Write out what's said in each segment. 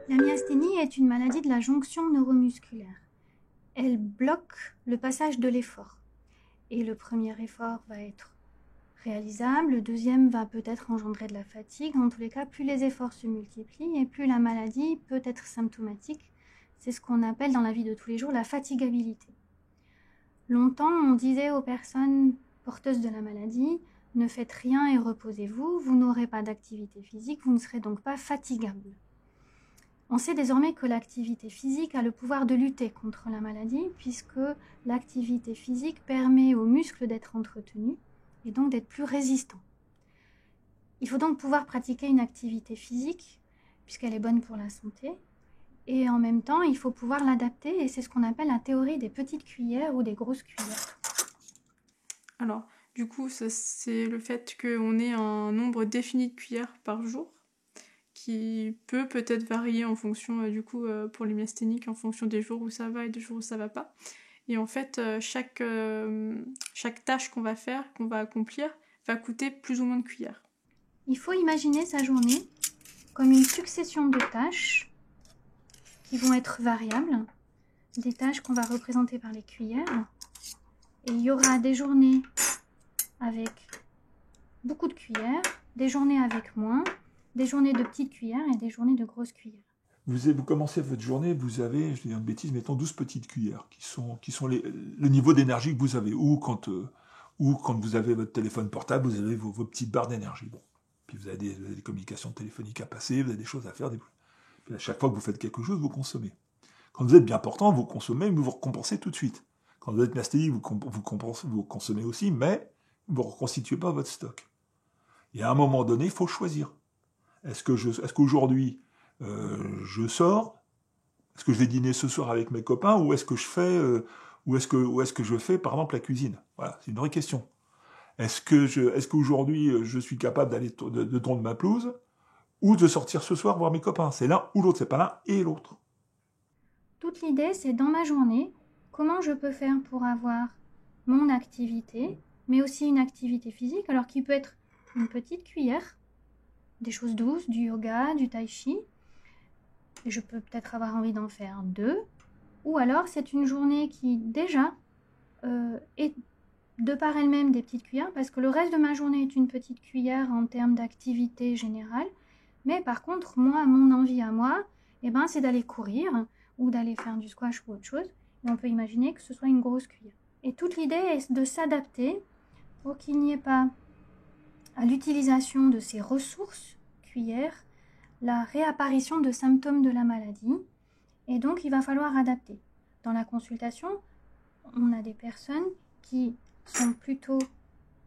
La myasthénie est une maladie de la jonction neuromusculaire. Elle bloque le passage de l'effort. Et le premier effort va être réalisable, le deuxième va peut-être engendrer de la fatigue. En tous les cas, plus les efforts se multiplient et plus la maladie peut être symptomatique. C'est ce qu'on appelle dans la vie de tous les jours la fatigabilité. Longtemps, on disait aux personnes porteuses de la maladie « Ne faites rien et reposez-vous, vous n'aurez pas d'activité physique, vous ne serez donc pas fatigable ». On sait désormais que l'activité physique a le pouvoir de lutter contre la maladie puisque l'activité physique permet aux muscles d'être entretenus et donc d'être plus résistants. Il faut donc pouvoir pratiquer une activité physique puisqu'elle est bonne pour la santé et en même temps il faut pouvoir l'adapter et c'est ce qu'on appelle la théorie des petites cuillères ou des grosses cuillères. Alors, du coup, ça, c'est le fait qu'on ait un nombre défini de cuillères par jour qui peut peut-être varier en fonction, pour les myasthéniques, en fonction des jours où ça va et des jours où ça va pas. Et en fait, chaque tâche qu'on va faire, qu'on va accomplir, va coûter plus ou moins de cuillères. Il faut imaginer sa journée comme une succession de tâches qui vont être variables, des tâches qu'on va représenter par les cuillères. Et il y aura des journées avec beaucoup de cuillères, des journées avec moins, des journées de petites cuillères et des journées de grosses cuillères. Vous commencez votre journée, vous avez, je dis une bêtise, mettons 12 petites cuillères, qui sont le niveau d'énergie que vous avez. Ou quand vous avez votre téléphone portable, vous avez vos petites barres d'énergie. Bon. Puis vous avez des communications téléphoniques à passer, vous avez des choses à faire. Puis à chaque fois que vous faites quelque chose, vous consommez. Quand vous êtes bien portant, vous consommez, mais vous récompensez tout de suite. Quand vous êtes myasthénique, vous consommez aussi, mais vous ne reconstituez pas votre stock. Et à un moment donné, il faut choisir. Est-ce qu'aujourd'hui, je sors? Est-ce que je vais dîner ce soir avec mes copains? Ou est-ce que je fais, je fais, par exemple, la cuisine? Voilà, c'est une vraie question. Est-ce qu'aujourd'hui, je suis capable d'aller de tondre ma pelouse? Ou de sortir ce soir voir mes copains? C'est l'un ou l'autre, c'est pas l'un et l'autre. Toute l'idée, c'est dans ma journée, comment je peux faire pour avoir mon activité, mais aussi une activité physique, alors qui peut être une petite cuillère, des choses douces, du yoga, du tai chi, et je peux peut-être avoir envie d'en faire 2, ou alors c'est une journée qui déjà est de par elle-même des petites cuillères, parce que le reste de ma journée est une petite cuillère en termes d'activité générale, mais par contre, moi, mon envie à moi, c'est d'aller courir, ou d'aller faire du squash ou autre chose, et on peut imaginer que ce soit une grosse cuillère. Et toute l'idée est de s'adapter pour qu'il n'y ait pas à l'utilisation de ces ressources cuillères la réapparition de symptômes de la maladie, et donc il va falloir adapter. Dans la consultation, on a des personnes qui sont plutôt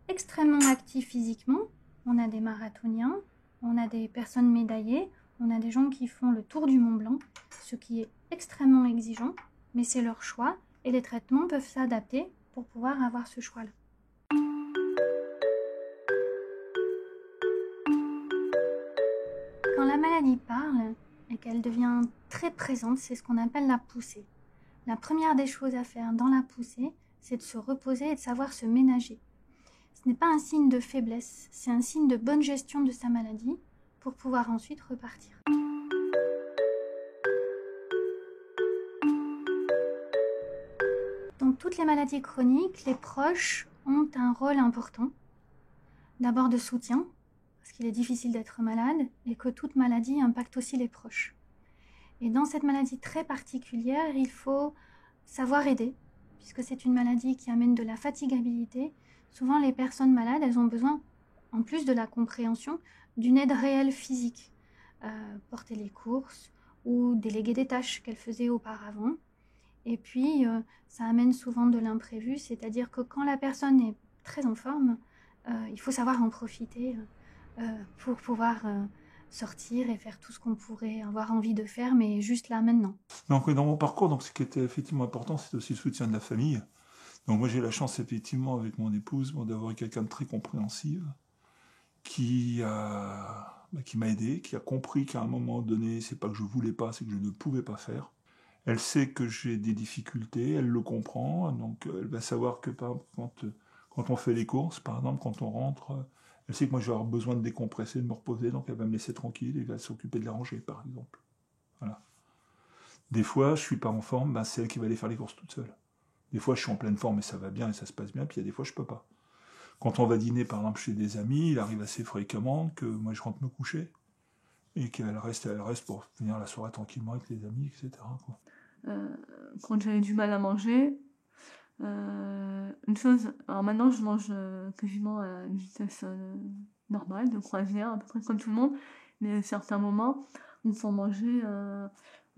extrêmement actifs physiquement, on a des marathoniens, on a des personnes médaillées, on a des gens qui font le tour du Mont Blanc, ce qui est extrêmement exigeant, mais c'est leur choix et les traitements peuvent s'adapter pour pouvoir avoir ce choix-là. Quand la maladie parle et qu'elle devient très présente, c'est ce qu'on appelle la poussée. La première des choses à faire dans la poussée, c'est de se reposer et de savoir se ménager. Ce n'est pas un signe de faiblesse, c'est un signe de bonne gestion de sa maladie pour pouvoir ensuite repartir. Dans toutes les maladies chroniques, les proches ont un rôle important. D'abord de soutien, parce qu'il est difficile d'être malade et que toute maladie impacte aussi les proches. Et dans cette maladie très particulière, il faut savoir aider, puisque c'est une maladie qui amène de la fatigabilité. Souvent, les personnes malades, elles ont besoin, en plus de la compréhension, d'une aide réelle physique. Porter les courses ou déléguer des tâches qu'elles faisaient auparavant. Et puis, ça amène souvent de l'imprévu, c'est-à-dire que quand la personne est très en forme, il faut savoir en profiter pour pouvoir sortir et faire tout ce qu'on pourrait avoir envie de faire, mais juste là, maintenant. Donc, dans mon parcours, donc, ce qui était effectivement important, c'est aussi le soutien de la famille. Donc, moi, j'ai la chance, effectivement, avec mon épouse, d'avoir quelqu'un de très compréhensive qui m'a aidé, qui a compris qu'à un moment donné, c'est pas que je voulais pas, c'est que je ne pouvais pas faire. Elle sait que j'ai des difficultés, elle le comprend, donc elle va savoir que quand on fait les courses, par exemple, quand on rentre, elle sait que moi je vais avoir besoin de décompresser, de me reposer, donc elle va me laisser tranquille et va s'occuper de la ranger, par exemple. Voilà. Des fois, je suis pas en forme, ben, c'est elle qui va aller faire les courses toute seule. Des fois, je suis en pleine forme et ça va bien et ça se passe bien, puis il y a des fois, je peux pas. Quand on va dîner, par exemple, chez des amis, il arrive assez fréquemment que moi, je rentre me coucher et qu'elle reste pour finir la soirée tranquillement avec les amis, etc. quoi. Quand j'avais du mal à manger, une chose, alors maintenant je mange quasiment à une vitesse normale, de croisière, à peu près comme tout le monde, mais à certains moments, où pour manger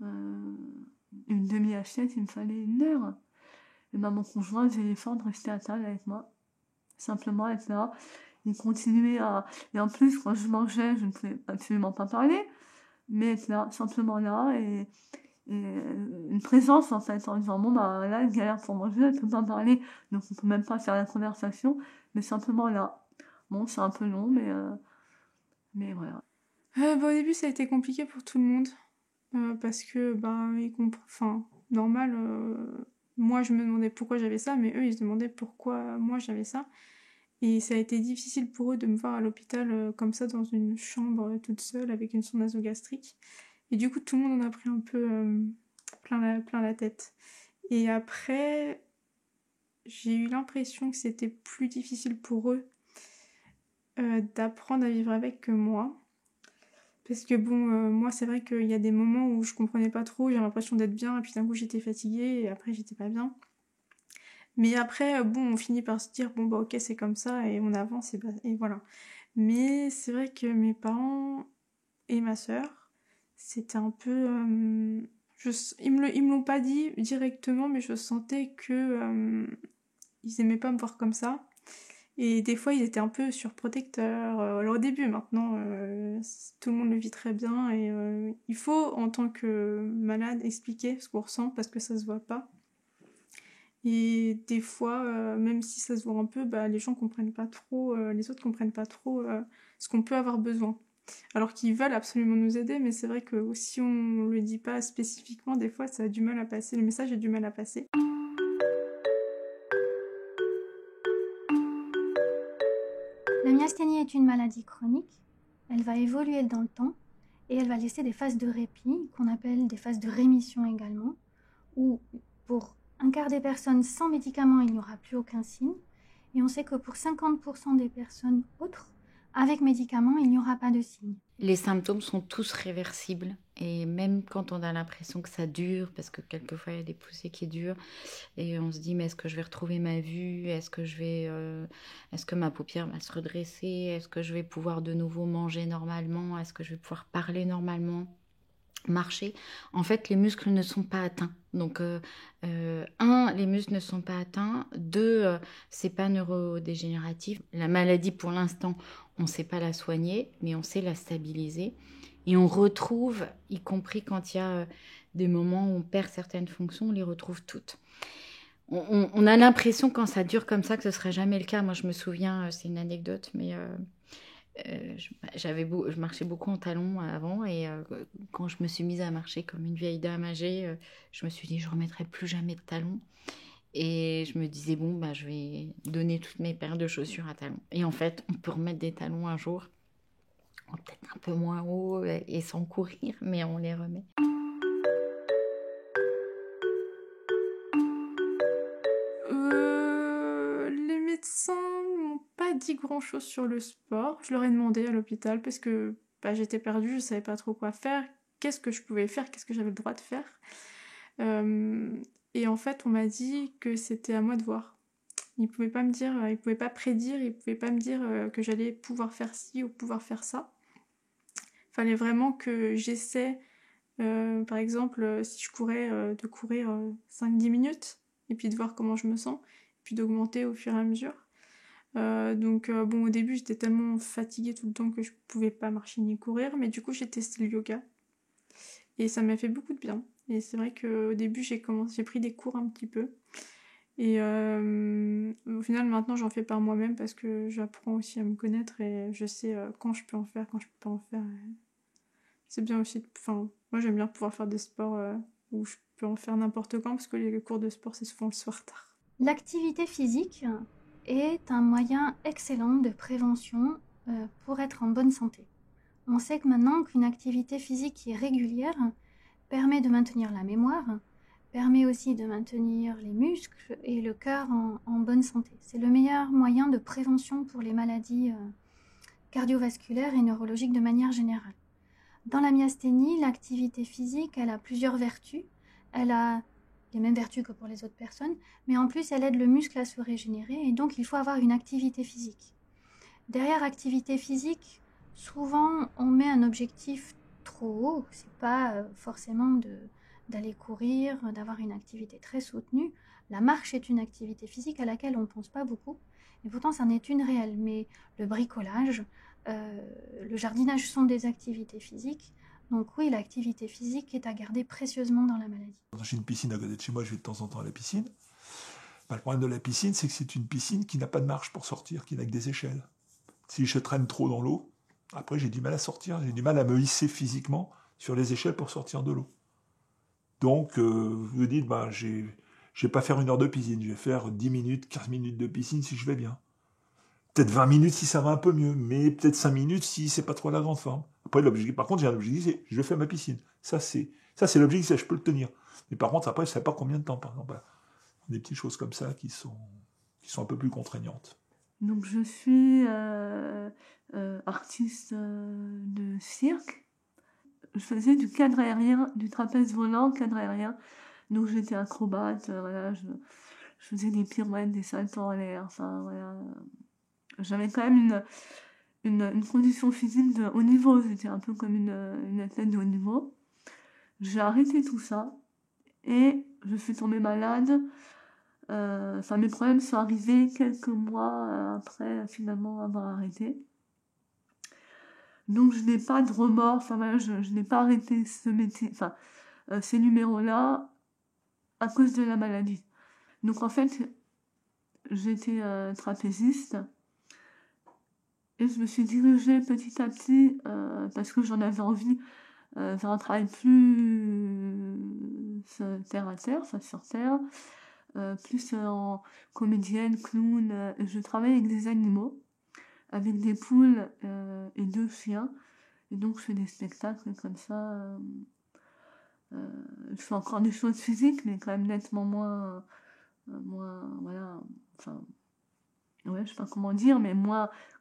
une demi-assiette, il me fallait 1 heure. Et ben mon conjoint faisait l'effort de rester à table avec moi, simplement être là. Il continuait à... Et en plus, quand je mangeais, je ne pouvais absolument pas parler, mais être là, simplement là, et une présence en fait, en disant bon bah là, elle galère pour manger, elle peut pas parler, donc on peut même pas faire la conversation, mais simplement là. Bon, c'est un peu long, mais voilà. Au début, ça a été compliqué pour tout le monde. Parce que, normal, moi je me demandais pourquoi j'avais ça, mais eux ils se demandaient pourquoi moi j'avais ça. Et ça a été difficile pour eux de me voir à l'hôpital comme ça dans une chambre toute seule avec une sonde nasogastrique. Et du coup, tout le monde en a pris un peu plein la tête. Et après, j'ai eu l'impression que c'était plus difficile pour eux d'apprendre à vivre avec que moi. Parce que moi c'est vrai qu'il y a des moments où je comprenais pas trop, j'ai l'impression d'être bien, et puis d'un coup j'étais fatiguée, et après j'étais pas bien. Mais après, on finit par se dire, bon bah ok c'est comme ça, et on avance, et voilà. Mais c'est vrai que mes parents et ma sœur, c'était un peu... ils me l'ont pas dit directement, mais je sentais que ils aimaient pas me voir comme ça. Et des fois, ils étaient un peu surprotecteurs. Alors au début, maintenant, tout le monde le vit très bien. Et il faut, en tant que malade, expliquer ce qu'on ressent parce que ça se voit pas. Et des fois, même si ça se voit un peu, les gens comprennent pas trop, les autres comprennent pas trop ce qu'on peut avoir besoin. Alors qu'ils veulent absolument nous aider, mais c'est vrai que si on le dit pas spécifiquement, des fois, ça a du mal à passer. Le message a du mal à passer. La myasthénie est une maladie chronique. Elle va évoluer dans le temps et elle va laisser des phases de répit, qu'on appelle des phases de rémission également, où pour un quart des personnes sans médicaments, il n'y aura plus aucun signe. Et on sait que pour 50% des personnes autres, avec médicaments, il n'y aura pas de signe. Les symptômes sont tous réversibles. Et même quand on a l'impression que ça dure, parce que quelquefois il y a des poussées qui durent, et on se dit mais est-ce que je vais retrouver ma vue, est-ce que ma paupière va se redresser, est-ce que je vais pouvoir de nouveau manger normalement, est-ce que je vais pouvoir parler normalement, marcher. En fait, les muscles ne sont pas atteints. Donc, les muscles ne sont pas atteints. 2, c'est pas neurodégénératif. La maladie, pour l'instant, on ne sait pas la soigner, mais on sait la stabiliser. Et on retrouve, y compris quand il y a des moments où on perd certaines fonctions, on les retrouve toutes. On a l'impression, quand ça dure comme ça, que ce ne serait jamais le cas. Moi, je me souviens, c'est une anecdote, mais... je marchais beaucoup en talons avant et quand je me suis mise à marcher comme une vieille dame âgée, je me suis dit je ne remettrai plus jamais de talons et je me disais je vais donner toutes mes paires de chaussures à talons. Et en fait, on peut remettre des talons un jour, peut-être un peu moins haut et sans courir, mais on les remet. Les médecins m'ont pas dit grand-chose sur le sport. Je leur ai demandé à l'hôpital parce que j'étais perdue, je savais pas trop quoi faire, qu'est-ce que je pouvais faire, qu'est-ce que j'avais le droit de faire. Et en fait, on m'a dit que c'était à moi de voir. Ils pouvaient pas me dire, ils pouvaient pas prédire, ils pouvaient pas me dire que j'allais pouvoir faire ci ou pouvoir faire ça. Fallait vraiment que j'essaie, par exemple, si je courais, de courir 5-10 minutes et puis de voir comment je me sens, puis d'augmenter au fur et à mesure. Au début j'étais tellement fatiguée tout le temps que je pouvais pas marcher ni courir, mais du coup j'ai testé le yoga et ça m'a fait beaucoup de bien. Et c'est vrai qu'au début j'ai pris des cours un petit peu et au final maintenant j'en fais par moi-même parce que j'apprends aussi à me connaître et je sais quand je peux en faire, quand je peux pas en faire. C'est bien aussi, moi j'aime bien pouvoir faire des sports où je peux en faire n'importe quand parce que les cours de sport c'est souvent le soir tard. L'activité physique est un moyen excellent de prévention pour être en bonne santé. On sait que maintenant qu'une activité physique qui est régulière permet de maintenir la mémoire, permet aussi de maintenir les muscles et le cœur en bonne santé. C'est le meilleur moyen de prévention pour les maladies cardiovasculaires et neurologiques de manière générale. Dans la myasthénie, l'activité physique, elle a plusieurs vertus. Elle a les mêmes vertus que pour les autres personnes, mais en plus, elle aide le muscle à se régénérer et donc il faut avoir une activité physique. Derrière activité physique, souvent on met un objectif trop haut. C'est pas forcément d'aller courir, d'avoir une activité très soutenue. La marche est une activité physique à laquelle on ne pense pas beaucoup, et pourtant c'en est une réelle. Mais le bricolage, le jardinage sont des activités physiques. Donc oui, l'activité physique est à garder précieusement dans la maladie. J'ai une piscine à côté de chez moi, je vais de temps en temps à la piscine. Le problème de la piscine, c'est que c'est une piscine qui n'a pas de marche pour sortir, qui n'a que des échelles. Si je traîne trop dans l'eau, après j'ai du mal à sortir, j'ai du mal à me hisser physiquement sur les échelles pour sortir de l'eau. Donc vous vous dites, je vais pas faire 1 heure de piscine, je vais faire 10 minutes, 15 minutes de piscine si je vais bien. Peut-être 20 minutes si ça va un peu mieux, mais peut-être 5 minutes si c'est pas trop la grande forme. Après, l'objectif, par contre, j'ai un objectif, c'est je fais ma piscine. Ça, c'est l'objectif, ça, je peux le tenir. Mais par contre, après, je ne sais pas combien de temps, par exemple. Des petites choses comme ça qui sont un peu plus contraignantes. Donc je suis artiste de cirque. Je faisais du cadre aérien, du trapèze volant, cadre aérien. Donc j'étais acrobate, voilà, je faisais des pirouettes, des saltos en l'air, enfin voilà. J'avais quand même une condition physique de haut niveau, j'étais un peu comme une athlète de haut niveau. J'ai arrêté tout ça et je suis tombée malade. Mes problèmes sont arrivés quelques mois après finalement avoir arrêté. Donc je n'ai pas de remords, je n'ai pas arrêté ce métier, ces numéros-là à cause de la maladie. Donc en fait, j'étais trapéziste et je me suis dirigée petit à petit, parce que j'en avais envie, vers un travail plus terre à terre, sur terre, plus en comédienne, clown. Je travaille avec des animaux, avec des poules et 2 chiens. Et donc je fais des spectacles comme ça. Je fais encore des choses physiques, mais quand même nettement moins voilà, je sais pas comment dire, mais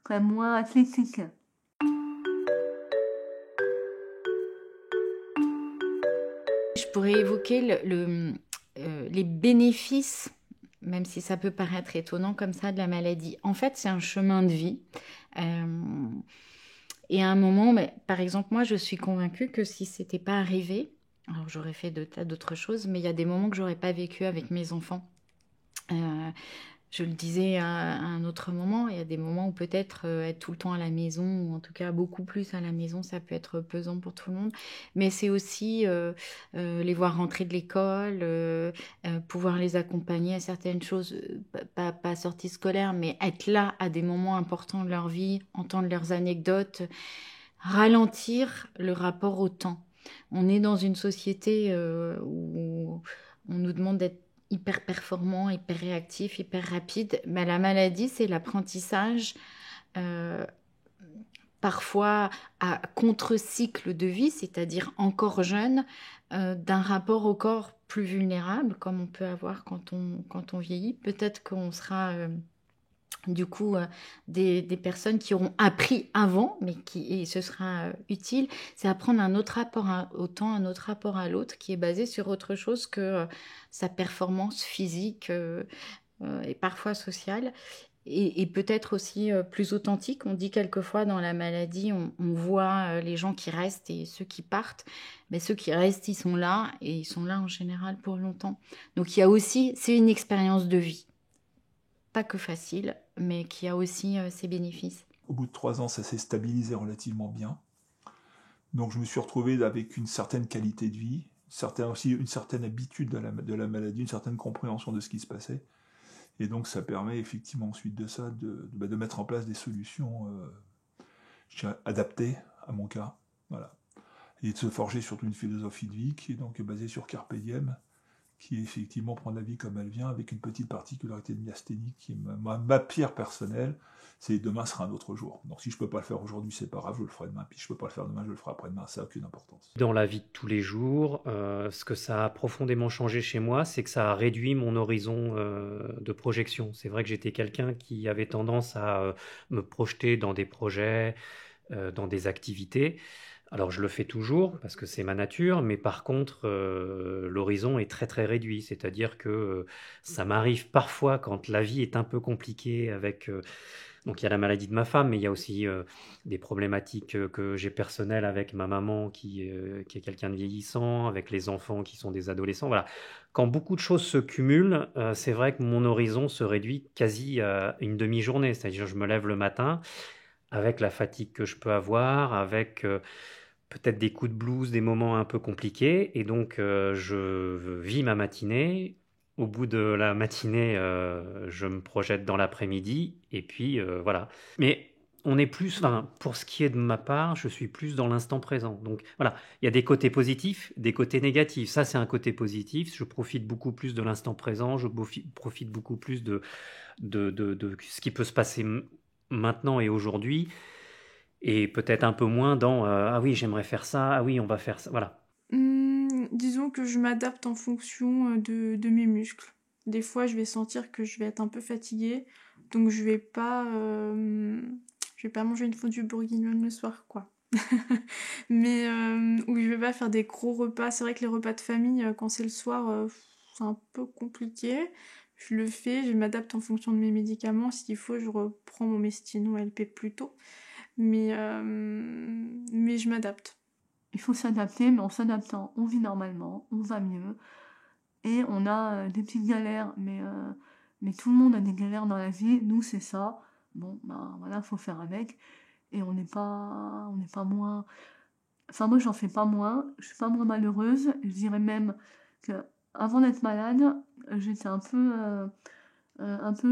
quand même moins athlétique. Je pourrais évoquer les bénéfices, même si ça peut paraître étonnant comme ça, de la maladie. En fait, c'est un chemin de vie. Et à un moment, par exemple, moi, je suis convaincue que si c'était pas arrivé, alors j'aurais fait de tas d'autres choses, mais il y a des moments que j'aurais pas vécu avec mes enfants. Je le disais à un autre moment, il y a des moments où peut-être être tout le temps à la maison, ou en tout cas beaucoup plus à la maison, ça peut être pesant pour tout le monde. Mais c'est aussi les voir rentrer de l'école, pouvoir les accompagner à certaines choses, pas sortie scolaire, mais être là à des moments importants de leur vie, entendre leurs anecdotes, ralentir le rapport au temps. On est dans une société où on nous demande d'être hyper performant, hyper réactif, hyper rapide. Mais la maladie, c'est l'apprentissage, parfois à contre-cycle de vie, c'est-à-dire encore jeune, d'un rapport au corps plus vulnérable, comme on peut avoir quand on vieillit. Peut-être qu'on sera du coup des personnes qui auront appris avant, mais et ce sera utile. C'est apprendre un autre rapport au temps, un autre rapport à l'autre, qui est basé sur autre chose que sa performance physique et parfois sociale, et peut-être aussi plus authentique. On dit quelquefois dans la maladie, on voit les gens qui restent et ceux qui partent, mais ceux qui restent, ils sont là, et ils sont là en général pour longtemps. Donc il y a aussi, c'est une expérience de vie. Pas que facile, mais qui a aussi ses bénéfices. Au bout de 3 ans, ça s'est stabilisé relativement bien. Donc je me suis retrouvé avec une certaine qualité de vie, aussi une certaine habitude de la maladie, une certaine compréhension de ce qui se passait. Et donc ça permet effectivement ensuite de ça de mettre en place des solutions adaptées à mon cas. Voilà. Et de se forger surtout une philosophie de vie qui est donc basée sur Carpe Diem, qui effectivement prend la vie comme elle vient, avec une petite particularité de myasthénie qui est ma pierre personnelle, c'est demain sera un autre jour. Donc si je peux pas le faire aujourd'hui, c'est pas grave, je le ferai demain. Puis je peux pas le faire demain, je le ferai après-demain, ça n'a aucune importance. Dans la vie de tous les jours, ce que ça a profondément changé chez moi, c'est que ça a réduit mon horizon de projection. C'est vrai que j'étais quelqu'un qui avait tendance à me projeter dans des projets, dans des activités. Alors je le fais toujours parce que c'est ma nature, mais par contre l'horizon est très très réduit. C'est-à-dire que ça m'arrive parfois quand la vie est un peu compliquée avec... donc il y a la maladie de ma femme, mais il y a aussi des problématiques que j'ai personnelles avec ma maman qui est quelqu'un de vieillissant, avec les enfants qui sont des adolescents. Voilà. Quand beaucoup de choses se cumulent, c'est vrai que mon horizon se réduit quasi à une demi-journée. C'est-à-dire je me lève le matin avec la fatigue que je peux avoir, avec peut-être des coups de blues, des moments un peu compliqués, et donc je vis ma matinée. Au bout de la matinée, je me projette dans l'après-midi, et puis voilà. Mais on est plus, enfin, pour ce qui est de ma part, je suis plus dans l'instant présent. Donc voilà, il y a des côtés positifs, des côtés négatifs. Ça, c'est un côté positif. Je profite beaucoup plus de l'instant présent, je profite beaucoup plus de ce qui peut se passer maintenant et aujourd'hui, et peut-être un peu moins dans ah oui, j'aimerais faire ça, ah oui, on va faire ça, voilà. Disons que je m'adapte en fonction de mes muscles. Des fois, je vais sentir que je vais être un peu fatiguée, donc je vais pas manger une fondue bourguignonne le soir, quoi. Mais ou je vais pas faire des gros repas. C'est vrai que les repas de famille, quand c'est le soir, c'est un peu compliqué. Je le fais, je m'adapte en fonction de mes médicaments. S'il faut, je reprends mon Mestino LP plus tôt. Mais je m'adapte. Il faut s'adapter, mais en s'adaptant, on vit normalement, on va mieux. Et on a des petites galères, mais tout le monde a des galères dans la vie. Nous, c'est ça. Bon, ben voilà, faut faire avec. Et on n'est pas moins... Enfin, moi, j'en fais pas moins. Je suis pas moins malheureuse. Je dirais même que avant d'être malade, j'étais un peu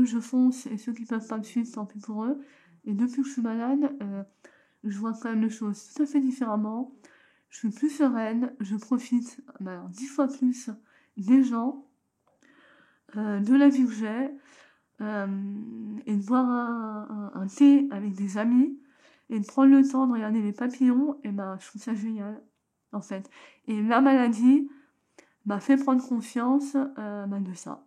je fonce, et ceux qui peuvent pas me suivre, tant pis pour eux. Et depuis que je suis malade, je vois quand même les choses tout à fait différemment. Je suis plus sereine, je profite 10 fois plus des gens, de la vie que j'ai, et de boire un thé avec des amis, et de prendre le temps de regarder les papillons, et je trouve ça génial, en fait. Et la maladie m'a fait prendre conscience de ça.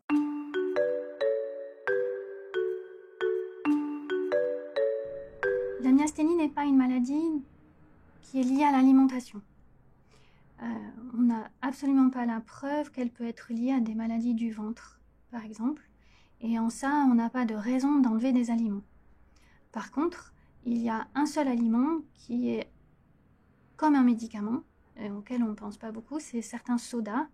La myasthénie n'est pas une maladie qui est liée à l'alimentation. On n'a absolument pas la preuve qu'elle peut être liée à des maladies du ventre, par exemple. Et en ça, on n'a pas de raison d'enlever des aliments. Par contre, il y a un seul aliment qui est comme un médicament, auquel on ne pense pas beaucoup, c'est certains sodas,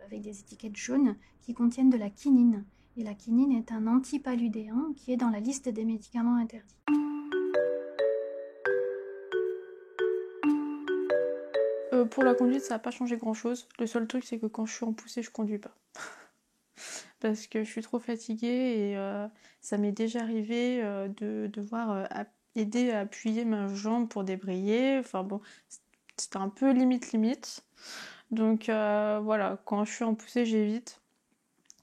avec des étiquettes jaunes, qui contiennent de la quinine. Et la quinine est un antipaludéen qui est dans la liste des médicaments interdits. Pour la conduite, ça n'a pas changé grand-chose. Le seul truc, c'est que quand je suis en poussée, je conduis pas. Parce que je suis trop fatiguée et ça m'est déjà arrivé de devoir aider à appuyer ma jambe pour débrayer. Enfin bon, c'était un peu limite. Donc voilà, quand je suis en poussée, j'évite.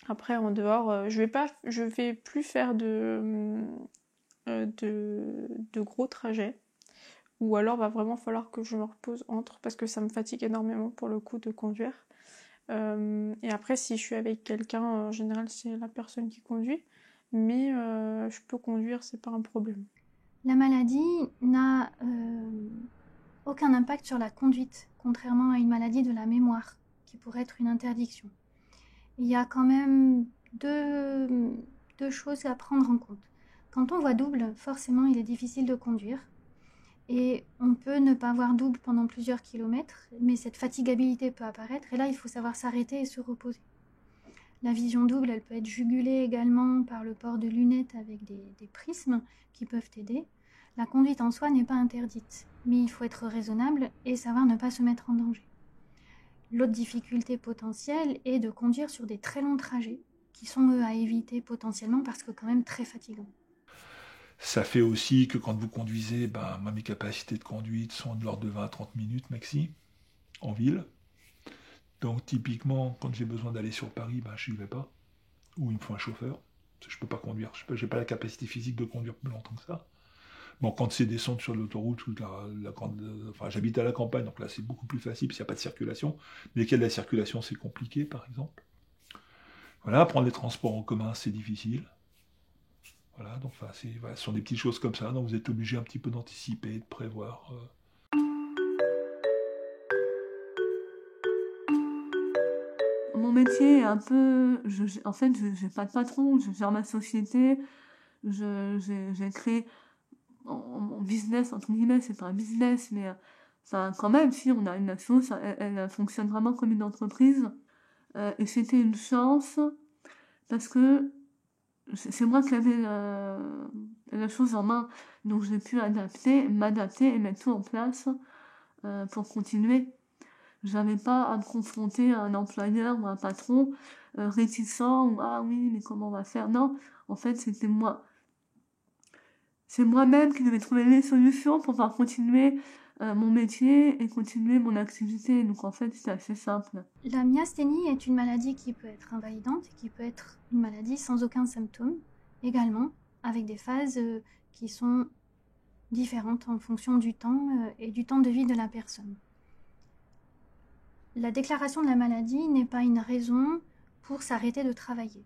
Après, en dehors, je vais plus faire de gros trajets. Ou alors va vraiment falloir que je me repose entre, parce que ça me fatigue énormément pour le coup de conduire. Et après, si je suis avec quelqu'un, en général c'est la personne qui conduit, mais je peux conduire, c'est pas un problème. La maladie n'a aucun impact sur la conduite, contrairement à une maladie de la mémoire, qui pourrait être une interdiction. Il y a quand même deux choses à prendre en compte. Quand on voit double, forcément il est difficile de conduire. Et on peut ne pas voir double pendant plusieurs kilomètres, mais cette fatigabilité peut apparaître, et là il faut savoir s'arrêter et se reposer. La vision double, elle peut être jugulée également par le port de lunettes avec des prismes qui peuvent aider. La conduite en soi n'est pas interdite, mais il faut être raisonnable et savoir ne pas se mettre en danger. L'autre difficulté potentielle est de conduire sur des très longs trajets, qui sont eux à éviter potentiellement parce que quand même très fatigants. Ça fait aussi que quand vous conduisez, moi, mes capacités de conduite sont de l'ordre de 20 à 30 minutes maxi, en ville. Donc typiquement, quand j'ai besoin d'aller sur Paris, ben, je n'y vais pas. Ou il me faut un chauffeur. Parce que je peux pas conduire. J'ai pas la capacité physique de conduire plus longtemps que ça. Bon, quand c'est descendre sur l'autoroute, ou enfin, j'habite à la campagne, donc là c'est beaucoup plus facile, parce qu'il n'y a pas de circulation. Mais qu'il y a de la circulation, c'est compliqué, par exemple. Voilà, prendre les transports en commun, c'est difficile. Voilà, donc enfin, voilà, ce sont des petites choses comme ça, donc vous êtes obligé un petit peu d'anticiper, de prévoir. Mon métier est un peu... en fait, je n'ai pas de patron, je gère ma société, j'ai créé mon business, entre guillemets, c'est pas un business, mais enfin, quand même, si on a une action, elle fonctionne vraiment comme une entreprise. Et c'était une chance, parce que c'est moi qui avais la chose en main, donc j'ai pu m'adapter et mettre tout en place pour continuer. J'avais pas à me confronter à un employeur ou un patron réticent ou ah oui, mais comment on va faire? Non, en fait, c'était moi. C'est moi-même qui devais trouver les solutions pour pouvoir continuer mon métier et continuer mon activité. Donc en fait, c'est assez simple. La myasthénie est une maladie qui peut être invalidante et qui peut être une maladie sans aucun symptôme, également avec des phases qui sont différentes en fonction du temps et du temps de vie de la personne. La déclaration de la maladie n'est pas une raison pour s'arrêter de travailler.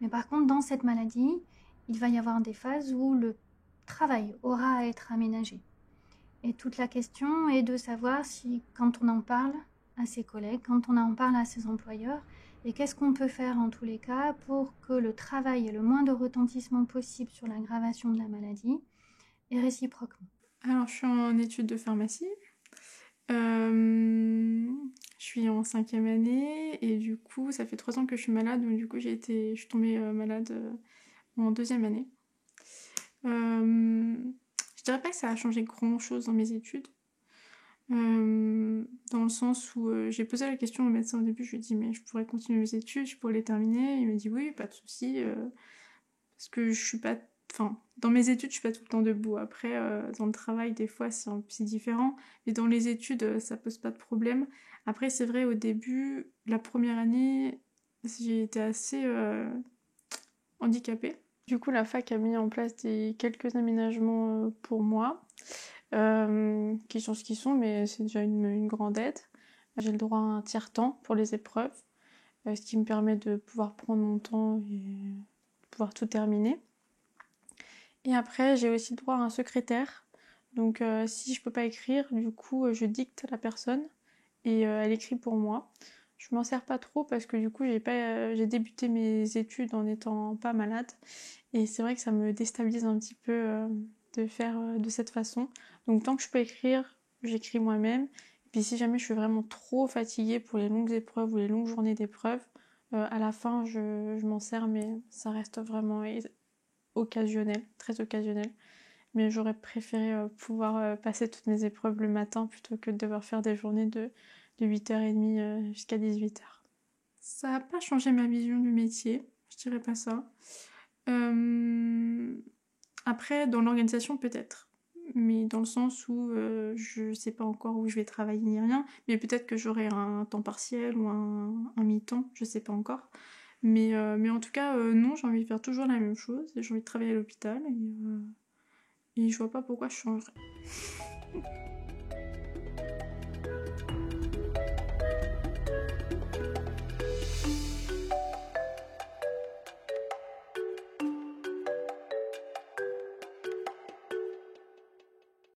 Mais par contre, dans cette maladie, il va y avoir des phases où le travail aura à être aménagé. Et toute la question est de savoir si, quand on en parle à ses collègues, quand on en parle à ses employeurs, et qu'est-ce qu'on peut faire en tous les cas pour que le travail ait le moins de retentissement possible sur l'aggravation de la maladie, et réciproquement. Alors, je suis en études de pharmacie. Je suis en 5e année et du coup, ça fait 3 ans que je suis malade. Donc du coup, je suis tombée malade en 2e année. Je dirais pas que ça a changé grand-chose dans mes études. Dans le sens où j'ai posé la question au médecin au début, je lui ai dit mais je pourrais continuer mes études, je pourrais les terminer. Il m'a dit oui, pas de souci, parce que je suis pas, enfin dans mes études je suis pas tout le temps debout. Après dans le travail des fois c'est différent, mais dans les études ça pose pas de problème. Après c'est vrai au début, la première année, j'ai été assez handicapée. Du coup la fac a mis en place quelques aménagements pour moi. Qui sont ce qu'ils sont, mais c'est déjà une grande aide. J'ai le droit à un tiers-temps pour les épreuves, ce qui me permet de pouvoir prendre mon temps et de pouvoir tout terminer. Et après, j'ai aussi le droit à un secrétaire. Donc si je peux pas écrire, du coup, je dicte à la personne et elle écrit pour moi. Je m'en sers pas trop parce que du coup, j'ai débuté mes études en étant pas malade. Et c'est vrai que ça me déstabilise un petit peu de faire de cette façon. Donc tant que je peux écrire, j'écris moi-même. Et puis si jamais je suis vraiment trop fatiguée pour les longues épreuves ou les longues journées d'épreuves, à la fin je m'en sers, mais ça reste vraiment occasionnel, très occasionnel. Mais j'aurais préféré pouvoir passer toutes mes épreuves le matin plutôt que de devoir faire des journées de 8h30 jusqu'à 18h. Ça n'a pas changé ma vision du métier, je dirais pas ça. Après, dans l'organisation, peut-être. Mais dans le sens où je sais pas encore où je vais travailler ni rien. Mais peut-être que j'aurai un temps partiel ou un mi-temps, je sais pas encore. Mais en tout cas, non, j'ai envie de faire toujours la même chose. J'ai envie de travailler à l'hôpital et je vois pas pourquoi je changerais.